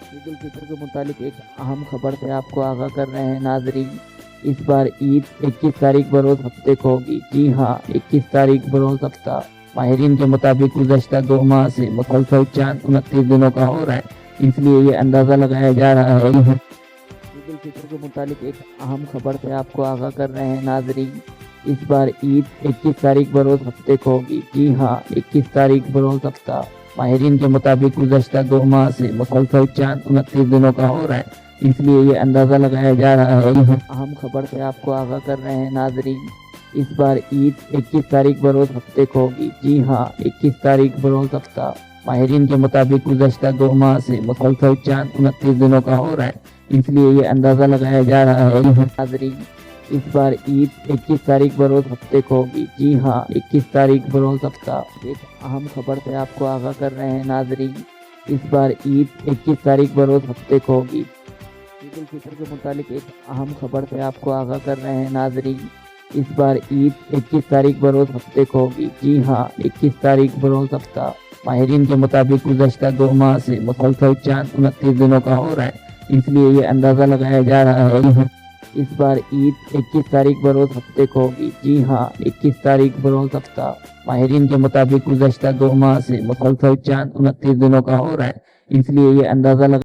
عید الفطر کے متعلق ایک اہم خبر سے آپ کو آگاہ کر رہے ہیں ناظرین۔ اس بار عید 21 تاریخ بروز ہفتے کو ہوگی۔ جی ہاں، 21 تاریخ بروز ہفتہ۔ ماہرین کے مطابق گزشتہ 2 ماہ سے مسلسل چاند 29 دنوں کا ہو رہا ہے، اس لیے یہ اندازہ لگایا جا رہا ہے۔ عید الفطر کے متعلق ایک اہم خبر سے آپ کو آگاہ کر رہے ہیں ناظرین۔ اس بار عید 21 تاریخ بروز ہفتے کو ہوگی۔ جی ہاں، 21 تاریخ بروز ہفتہ۔ ماہرین کے مطابق گزشتہ 2 ماہ سے مسلسل چاند 29 دنوں کا ہو رہا ہے، اس لیے یہ اندازہ لگایا جا رہا ہے۔ اہم خبر سے آپ کو آگاہ کر رہے ہیں ناظرین۔ اس بار عید 21 تاریخ بروز ہفتے کو ہوگی۔ جی ہاں، 21 تاریخ بروز ہفتہ۔ ماہرین کے مطابق گزشتہ 2 ماہ سے مسلسل چاند 29 دنوں کا ہو رہا ہے، اس لیے یہ اندازہ لگایا جا رہا ہے۔ ناظرین، اس بار عید 21 تاریخ بروز ہفتے کو ہوگی۔ جی ہاں، 21 تاریخ بروز ہفتہ۔ ایک اہم خبر سے آپ کو آگاہ کر رہے ہیں ناظرین۔ اس بار عید 21 تاریخ بروز ہفتے کو ہوگی۔ عید الفطر کے متعلق ایک اہم خبر سے آپ کو آگاہ کر رہے ہیں ناظرین۔ اس بار عید 21 تاریخ بروز ہفتے کو ہوگی۔ جی ہاں، 21 تاریخ بروز ہفتہ۔ ماہرین کے مطابق گزشتہ 2 ماہ سے مسلسل چاند 29 دنوں کا ہو رہا ہے، اس لیے یہ اندازہ لگایا جا رہا ہے۔ اس بار عید 21 تاریخ بروز ہفتے کو ہوگی۔ جی ہاں، 21 تاریخ بروز ہفتہ۔ ماہرین کے مطابق گزشتہ 2 ماہ سے مسلسل چاند 29 دنوں کا ہو رہا ہے، اس لیے یہ اندازہ